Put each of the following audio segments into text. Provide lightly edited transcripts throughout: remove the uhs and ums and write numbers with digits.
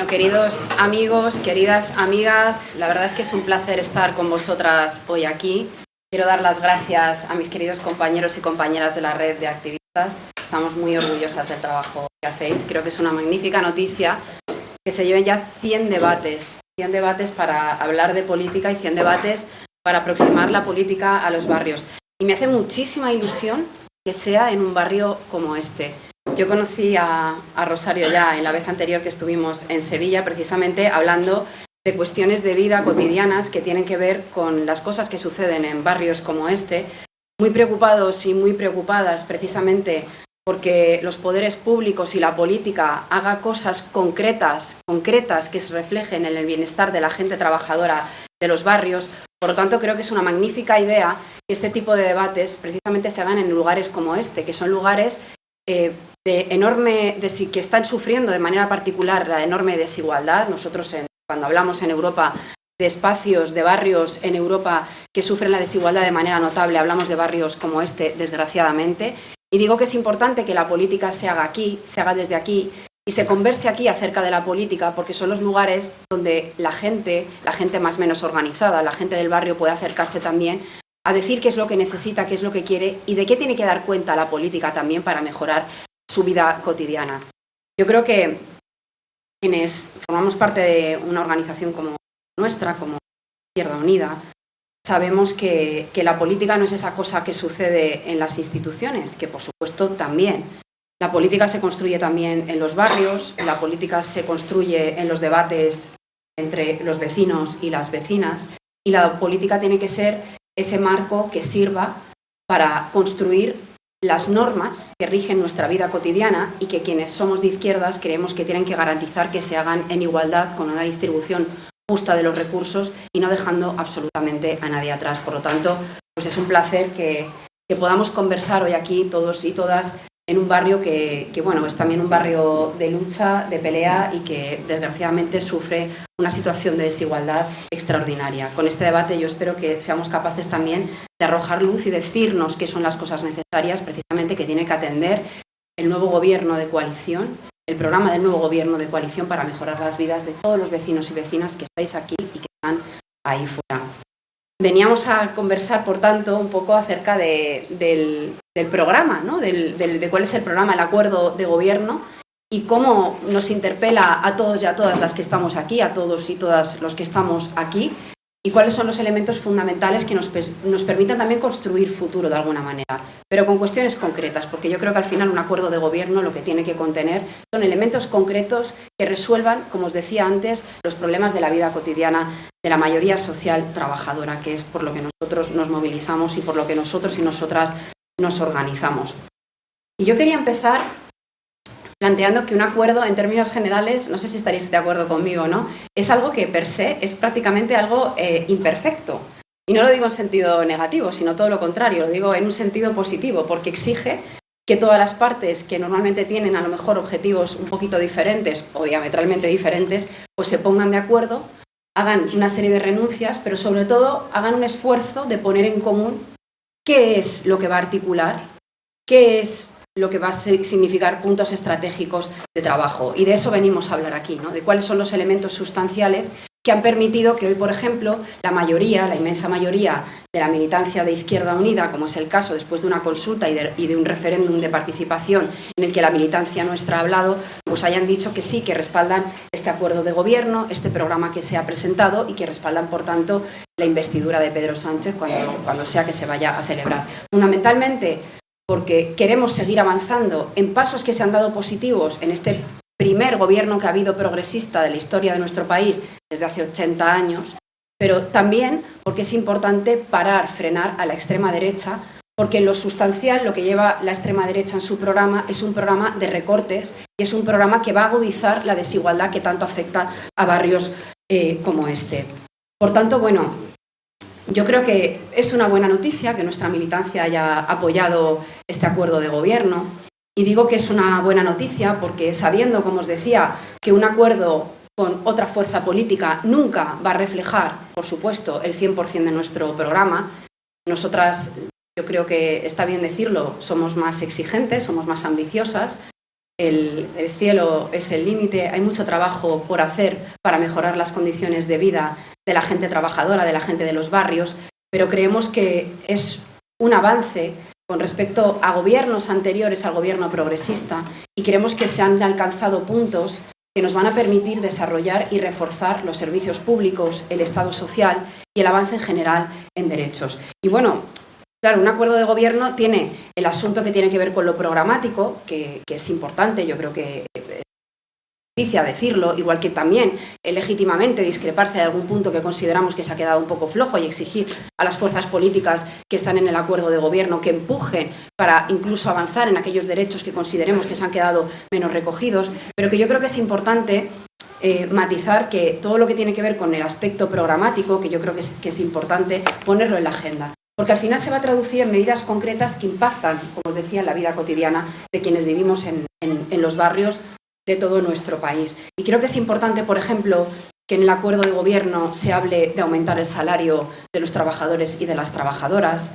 queridos amigos, queridas amigas, la verdad es que es un placer estar con vosotras hoy aquí. Quiero dar las gracias a mis queridos compañeros y compañeras de la red de activistas. Estamos muy orgullosas del trabajo que hacéis. Creo que es una magnífica noticia que se lleven ya 100 debates para hablar de política y 100 debates para aproximar la política a los barrios. Y me hace muchísima ilusión que sea en un barrio como este. Yo conocí a Rosario ya en la vez anterior que estuvimos en Sevilla, precisamente hablando de cuestiones de vida cotidianas que tienen que ver con las cosas que suceden en barrios como este, muy preocupados y muy preocupadas precisamente porque los poderes públicos y la política haga cosas concretas que se reflejen en el bienestar de la gente trabajadora de los barrios. Por lo tanto, creo que es una magnífica idea que este tipo de debates precisamente se hagan en lugares como este, que son lugares que están sufriendo de manera particular la enorme desigualdad. Nosotros cuando hablamos en Europa de espacios, de barrios en Europa que sufren la desigualdad de manera notable, hablamos de barrios como este, desgraciadamente. Y digo que es importante que la política se haga aquí, se haga desde aquí y se converse aquí acerca de la política, porque son los lugares donde la gente más o menos organizada, la gente del barrio puede acercarse también a decir qué es lo que necesita, qué es lo que quiere y de qué tiene que dar cuenta la política también para mejorar su vida cotidiana. Yo creo que quienes formamos parte de una organización como nuestra, como Izquierda Unida, sabemos que la política no es esa cosa que sucede en las instituciones, que por supuesto también. La política se construye también en los barrios, la política se construye en los debates entre los vecinos y las vecinas, y la política tiene que ser ese marco que sirva para construir las normas que rigen nuestra vida cotidiana y que quienes somos de izquierdas creemos que tienen que garantizar que se hagan en igualdad, con una distribución justa de los recursos y no dejando absolutamente a nadie atrás. Por lo tanto, pues es un placer que podamos conversar hoy aquí todos y todas en un barrio que bueno, es también un barrio de lucha, de pelea y que desgraciadamente sufre una situación de desigualdad extraordinaria. Con este debate yo espero que seamos capaces también de arrojar luz y decirnos qué son las cosas necesarias precisamente que tiene que atender el nuevo gobierno de coalición, el programa del nuevo gobierno de coalición para mejorar las vidas de todos los vecinos y vecinas que estáis aquí y que están ahí fuera. Veníamos a conversar, por tanto, un poco acerca del programa, ¿no? de cuál es el programa, el acuerdo de gobierno y cómo nos interpela a todos y a todas las que estamos aquí, a todos y todas los que estamos aquí, y cuáles son los elementos fundamentales que nos permitan también construir futuro de alguna manera, pero con cuestiones concretas, porque yo creo que al final un acuerdo de gobierno lo que tiene que contener son elementos concretos que resuelvan, como os decía antes, los problemas de la vida cotidiana de la mayoría social trabajadora, que es por lo que nosotros nos movilizamos y por lo que nosotros y nosotras nos organizamos. Y yo quería empezar planteando que un acuerdo, en términos generales, no sé si estaréis de acuerdo conmigo o no, es algo que per se es prácticamente algo imperfecto. Y no lo digo en sentido negativo, sino todo lo contrario, lo digo en un sentido positivo, porque exige que todas las partes que normalmente tienen a lo mejor objetivos un poquito diferentes o diametralmente diferentes, pues se pongan de acuerdo, hagan una serie de renuncias, pero sobre todo hagan un esfuerzo de poner en común qué es lo que va a articular, qué es lo que va a significar puntos estratégicos de trabajo. Y de eso venimos a hablar aquí, ¿no? De cuáles son los elementos sustanciales que han permitido que hoy, por ejemplo, la inmensa mayoría de la militancia de Izquierda Unida, como es el caso después de una consulta y de un referéndum de participación en el que la militancia nuestra ha hablado, pues hayan dicho que sí, que respaldan este acuerdo de gobierno, este programa que se ha presentado y que respaldan, por tanto, la investidura de Pedro Sánchez cuando sea que se vaya a celebrar. Fundamentalmente, porque queremos seguir avanzando en pasos que se han dado positivos en este primer gobierno que ha habido progresista de la historia de nuestro país desde hace 80 años, pero también porque es importante frenar a la extrema derecha, porque en lo sustancial lo que lleva la extrema derecha en su programa es un programa de recortes y es un programa que va a agudizar la desigualdad que tanto afecta a barrios como este. Por tanto, bueno, yo creo que es una buena noticia que nuestra militancia haya apoyado este acuerdo de gobierno. Y digo que es una buena noticia porque sabiendo, como os decía, que un acuerdo con otra fuerza política nunca va a reflejar, por supuesto, el 100% de nuestro programa, nosotras, yo creo que está bien decirlo, somos más exigentes, somos más ambiciosas, el cielo es el límite, hay mucho trabajo por hacer para mejorar las condiciones de vida de la gente trabajadora, de la gente de los barrios, pero creemos que es un avance con respecto a gobiernos anteriores al gobierno progresista y creemos que se han alcanzado puntos que nos van a permitir desarrollar y reforzar los servicios públicos, el Estado social y el avance en general en derechos. Y bueno, claro, un acuerdo de gobierno tiene el asunto que tiene que ver con lo programático, que es importante, yo creo que justicia decirlo, igual que también legítimamente discreparse de algún punto que consideramos que se ha quedado un poco flojo y exigir a las fuerzas políticas que están en el acuerdo de gobierno que empujen para incluso avanzar en aquellos derechos que consideremos que se han quedado menos recogidos, pero que yo creo que es importante matizar que todo lo que tiene que ver con el aspecto programático, que yo creo que es importante ponerlo en la agenda. Porque al final se va a traducir en medidas concretas que impactan, como os decía, en la vida cotidiana de quienes vivimos en los barrios de todo nuestro país. Y creo que es importante, por ejemplo, que en el acuerdo de gobierno se hable de aumentar el salario de los trabajadores y de las trabajadoras.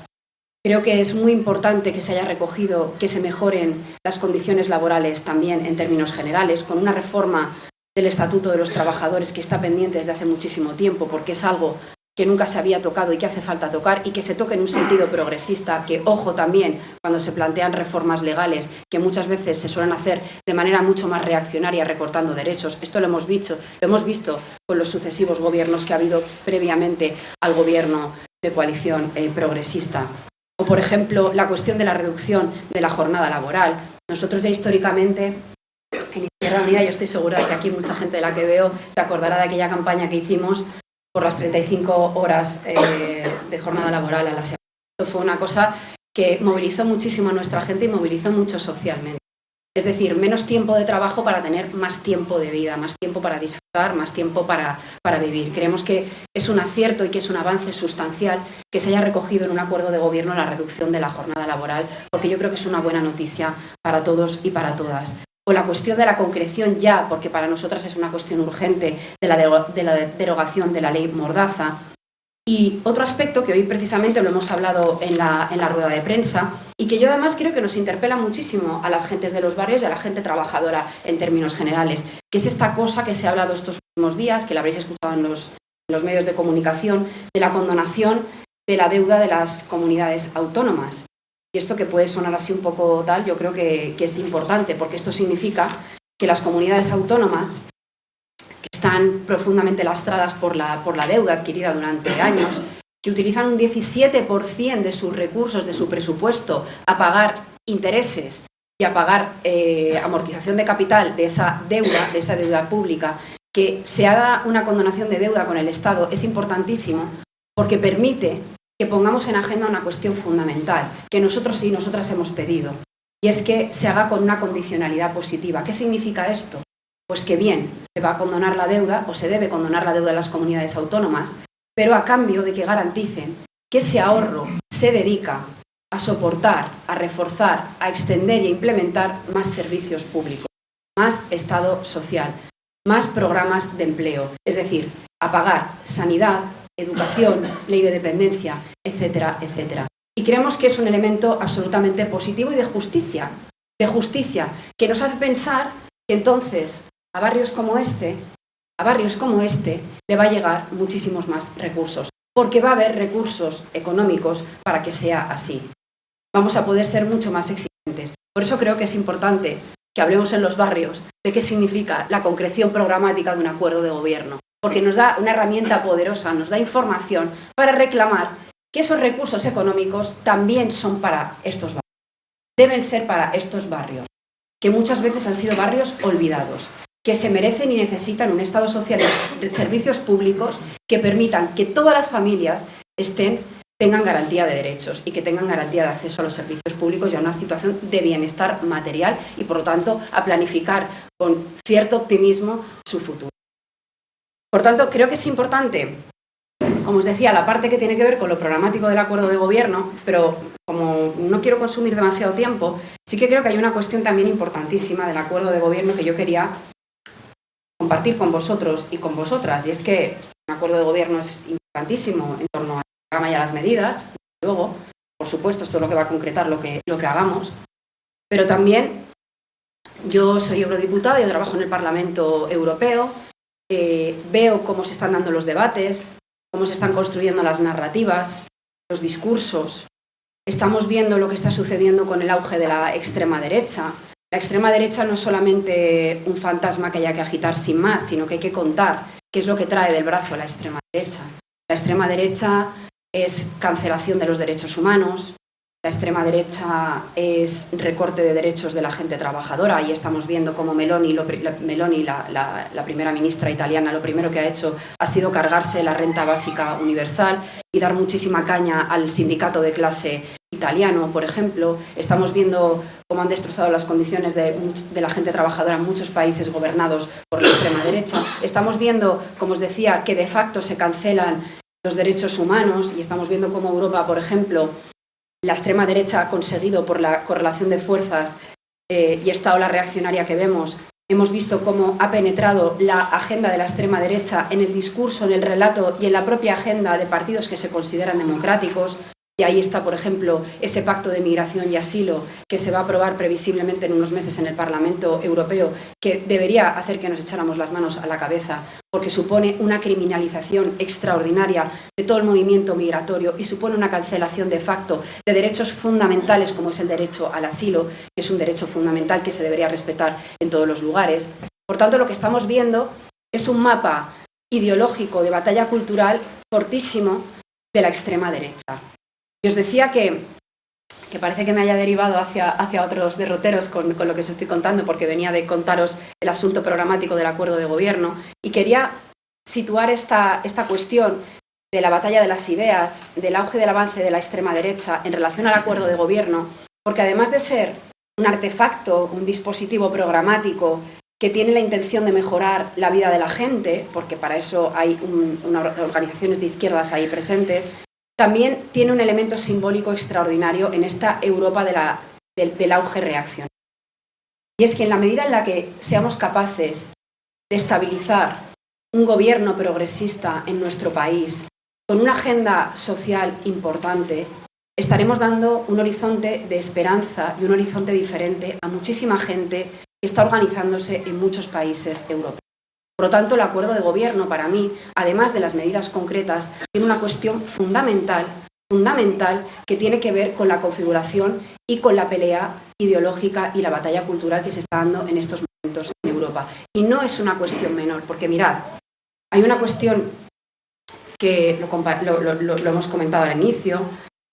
Creo que es muy importante que se haya recogido que se mejoren las condiciones laborales también en términos generales, con una reforma del Estatuto de los Trabajadores que está pendiente desde hace muchísimo tiempo, porque es algo que nunca se había tocado y que hace falta tocar, y que se toque en un sentido progresista, que, ojo también, cuando se plantean reformas legales, que muchas veces se suelen hacer de manera mucho más reaccionaria, recortando derechos. Esto lo hemos visto con los sucesivos gobiernos que ha habido previamente al gobierno de coalición progresista. O, por ejemplo, la cuestión de la reducción de la jornada laboral. Nosotros ya históricamente, en Izquierda Unida, yo estoy segura de que aquí mucha gente de la que veo se acordará de aquella campaña que hicimos por las 35 horas de jornada laboral a la semana. Esto fue una cosa que movilizó muchísimo a nuestra gente y movilizó mucho socialmente. Es decir, menos tiempo de trabajo para tener más tiempo de vida, más tiempo para disfrutar, más tiempo para vivir. Creemos que es un acierto y que es un avance sustancial que se haya recogido en un acuerdo de gobierno la reducción de la jornada laboral, porque yo creo que es una buena noticia para todos y para todas. O la cuestión de la concreción ya, porque para nosotras es una cuestión urgente, de la derogación de la ley Mordaza. Y otro aspecto que hoy precisamente lo hemos hablado en la rueda de prensa y que yo además creo que nos interpela muchísimo a las gentes de los barrios y a la gente trabajadora en términos generales, que es esta cosa que se ha hablado estos últimos días, que la habréis escuchado en los medios de comunicación, de la condonación de la deuda de las comunidades autónomas. Y esto, que puede sonar así un poco tal, yo creo que es importante, porque esto significa que las comunidades autónomas, que están profundamente lastradas por la deuda adquirida durante años, que utilizan un 17% de sus recursos, de su presupuesto, a pagar intereses y a pagar amortización de capital de esa deuda pública, que se haga una condonación de deuda con el Estado es importantísimo, porque permite que pongamos en agenda una cuestión fundamental que nosotros y nosotras hemos pedido, y es que se haga con una condicionalidad positiva. ¿Qué significa esto? Pues que bien, se va a condonar la deuda o se debe condonar la deuda de las comunidades autónomas, pero a cambio de que garanticen que ese ahorro se dedica a soportar, a reforzar, a extender y a implementar más servicios públicos, más Estado social, más programas de empleo, es decir, a pagar sanidad, educación, ley de dependencia, etcétera, etcétera. Y creemos que es un elemento absolutamente positivo y de justicia, que nos hace pensar que entonces a barrios como este le va a llegar muchísimos más recursos, porque va a haber recursos económicos para que sea así. Vamos a poder ser mucho más exigentes. Por eso creo que es importante que hablemos en los barrios de qué significa la concreción programática de un acuerdo de gobierno, porque nos da una herramienta poderosa, nos da información para reclamar que esos recursos económicos también son para estos barrios, deben ser para estos barrios, que muchas veces han sido barrios olvidados, que se merecen y necesitan un Estado social y servicios públicos que permitan que todas las familias tengan garantía de derechos y que tengan garantía de acceso a los servicios públicos y a una situación de bienestar material y, por lo tanto, a planificar con cierto optimismo su futuro. Por tanto, creo que es importante, como os decía, la parte que tiene que ver con lo programático del acuerdo de gobierno, pero como no quiero consumir demasiado tiempo, sí que creo que hay una cuestión también importantísima del acuerdo de gobierno que yo quería compartir con vosotros y con vosotras, y es que un acuerdo de gobierno es importantísimo en torno al programa y a las medidas. Luego, por supuesto, esto es lo que va a concretar lo que hagamos, pero también Yo soy eurodiputada, yo trabajo en el Parlamento Europeo, veo cómo se están dando los debates, cómo se están construyendo las narrativas, los discursos. Estamos viendo lo que está sucediendo con el auge de la extrema derecha. La extrema derecha no es solamente un fantasma que haya que agitar sin más, sino que hay que contar qué es lo que trae del brazo la extrema derecha. La extrema derecha es cancelación de los derechos humanos, la extrema derecha es recorte de derechos de la gente trabajadora, y estamos viendo cómo Meloni, la primera ministra italiana, lo primero que ha hecho ha sido cargarse la renta básica universal y dar muchísima caña al sindicato de clase italiano, por ejemplo. Estamos viendo cómo han destrozado las condiciones de la gente trabajadora en muchos países gobernados por la extrema derecha. Estamos viendo, como os decía, que de facto se cancelan los derechos humanos, y estamos viendo cómo Europa, por ejemplo, la extrema derecha ha conseguido, por la correlación de fuerzas y esta ola reaccionaria que vemos, hemos visto cómo ha penetrado la agenda de la extrema derecha en el discurso, en el relato y en la propia agenda de partidos que se consideran democráticos. Y ahí está, por ejemplo, ese pacto de migración y asilo que se va a aprobar previsiblemente en unos meses en el Parlamento Europeo, que debería hacer que nos echáramos las manos a la cabeza, porque supone una criminalización extraordinaria de todo el movimiento migratorio y supone una cancelación de facto de derechos fundamentales como es el derecho al asilo, que es un derecho fundamental que se debería respetar en todos los lugares. Por tanto, lo que estamos viendo es un mapa ideológico de batalla cultural fortísimo de la extrema derecha. Y os decía que parece que me haya derivado hacia otros derroteros con lo que os estoy contando, porque venía de contaros el asunto programático del acuerdo de gobierno, y quería situar esta cuestión de la batalla de las ideas, del auge del avance de la extrema derecha en relación al acuerdo de gobierno, porque además de ser un artefacto, un dispositivo programático que tiene la intención de mejorar la vida de la gente, porque para eso hay organizaciones de izquierdas ahí presentes, también tiene un elemento simbólico extraordinario en esta Europa del auge reaccionario. Y es que en la medida en la que seamos capaces de estabilizar un gobierno progresista en nuestro país, con una agenda social importante, estaremos dando un horizonte de esperanza y un horizonte diferente a muchísima gente que está organizándose en muchos países europeos. Por lo tanto, el acuerdo de gobierno, para mí, además de las medidas concretas, tiene una cuestión fundamental que tiene que ver con la configuración y con la pelea ideológica y la batalla cultural que se está dando en estos momentos en Europa. Y no es una cuestión menor, porque mirad, hay una cuestión que lo hemos comentado al inicio,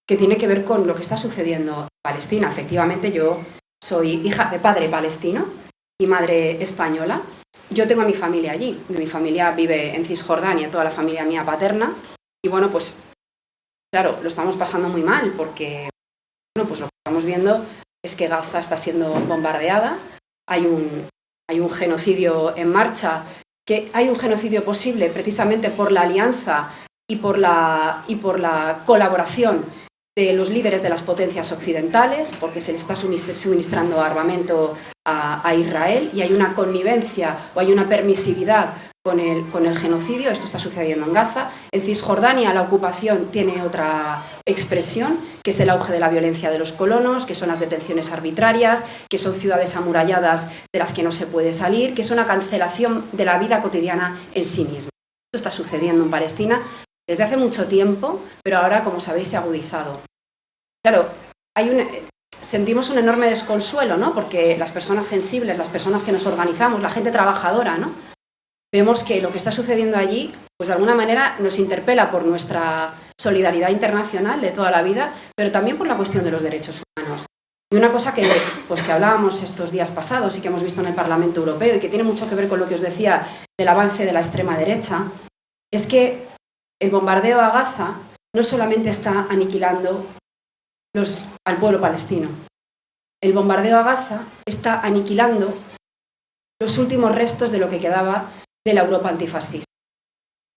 que tiene que ver con lo que está sucediendo en Palestina. Efectivamente, yo soy hija de padre palestino y madre española. Yo tengo a mi familia allí. Mi familia vive en Cisjordania, toda la familia mía paterna. Y bueno, pues claro, lo estamos pasando muy mal porque bueno, pues lo que estamos viendo es que Gaza está siendo bombardeada. Hay un genocidio en marcha, que hay un genocidio posible precisamente por la alianza y por la colaboración de los líderes de las potencias occidentales, porque se le está suministrando armamento a Israel, y hay una connivencia o hay una permisividad con el genocidio. Esto está sucediendo en Gaza. En Cisjordania la ocupación tiene otra expresión, que es el auge de la violencia de los colonos, que son las detenciones arbitrarias, que son ciudades amuralladas de las que no se puede salir, que es una cancelación de la vida cotidiana en sí misma. Esto está sucediendo en Palestina desde hace mucho tiempo, pero ahora, como sabéis, se ha agudizado. Claro, sentimos un enorme desconsuelo, ¿no? Porque las personas sensibles, las personas que nos organizamos, la gente trabajadora, ¿no? Vemos que lo que está sucediendo allí, pues de alguna manera nos interpela por nuestra solidaridad internacional de toda la vida, pero también por la cuestión de los derechos humanos. Y una cosa que hablábamos estos días pasados y que hemos visto en el Parlamento Europeo y que tiene mucho que ver con lo que os decía del avance de la extrema derecha, es que el bombardeo a Gaza no solamente está aniquilando al pueblo palestino. El bombardeo a Gaza está aniquilando los últimos restos de lo que quedaba de la Europa antifascista,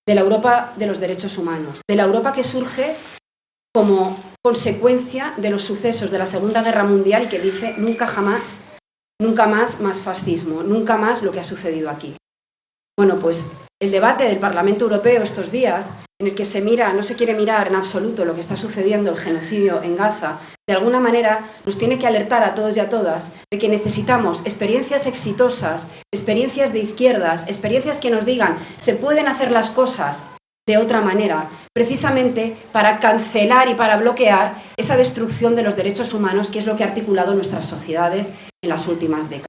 de la Europa de los derechos humanos, de la Europa que surge como consecuencia de los sucesos de la Segunda Guerra Mundial y que dice nunca jamás, nunca más fascismo, nunca más lo que ha sucedido aquí. Bueno, pues el debate del Parlamento Europeo estos días, en el que no se quiere mirar en absoluto lo que está sucediendo, el genocidio en Gaza, de alguna manera nos tiene que alertar a todos y a todas de que necesitamos experiencias exitosas, experiencias de izquierdas, experiencias que nos digan se pueden hacer las cosas de otra manera, precisamente para cancelar y para bloquear esa destrucción de los derechos humanos, que es lo que ha articulado nuestras sociedades en las últimas décadas.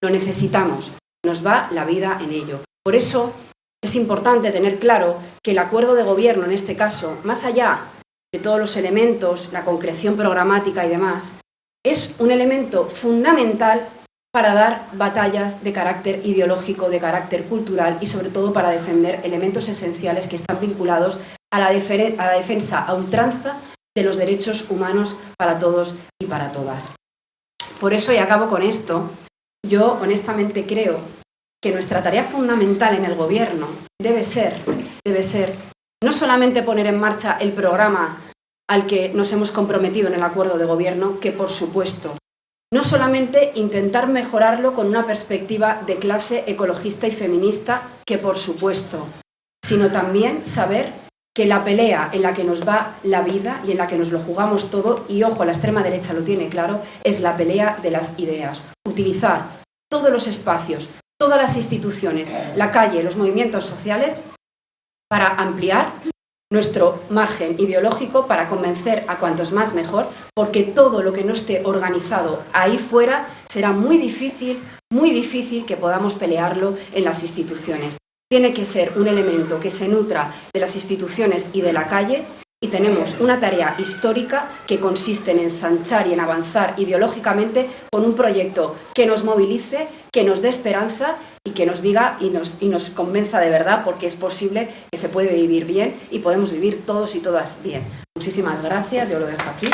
Lo necesitamos, nos va la vida en ello. Por eso es importante tener claro que el acuerdo de gobierno, en este caso, más allá de todos los elementos, la concreción programática y demás, es un elemento fundamental para dar batallas de carácter ideológico, de carácter cultural y sobre todo para defender elementos esenciales que están vinculados a la defensa a ultranza de los derechos humanos para todos y para todas. Por eso, y acabo con esto, yo honestamente creo que nuestra tarea fundamental en el Gobierno debe ser no solamente poner en marcha el programa al que nos hemos comprometido en el acuerdo de Gobierno, que por supuesto, no solamente intentar mejorarlo con una perspectiva de clase ecologista y feminista, que por supuesto, sino también saber que la pelea en la que nos va la vida y en la que nos lo jugamos todo, y ojo, la extrema derecha lo tiene claro, es la pelea de las ideas. Utilizar todos los espacios, todas las instituciones, la calle, los movimientos sociales, para ampliar nuestro margen ideológico, para convencer a cuantos más mejor, porque todo lo que no esté organizado ahí fuera será muy difícil que podamos pelearlo en las instituciones. Tiene que ser un elemento que se nutra de las instituciones y de la calle, y tenemos una tarea histórica que consiste en ensanchar y en avanzar ideológicamente con un proyecto que nos movilice, que nos dé esperanza y que nos diga y nos convenza de verdad, porque es posible que se puede vivir bien y podemos vivir todos y todas bien. Muchísimas gracias, yo lo dejo aquí.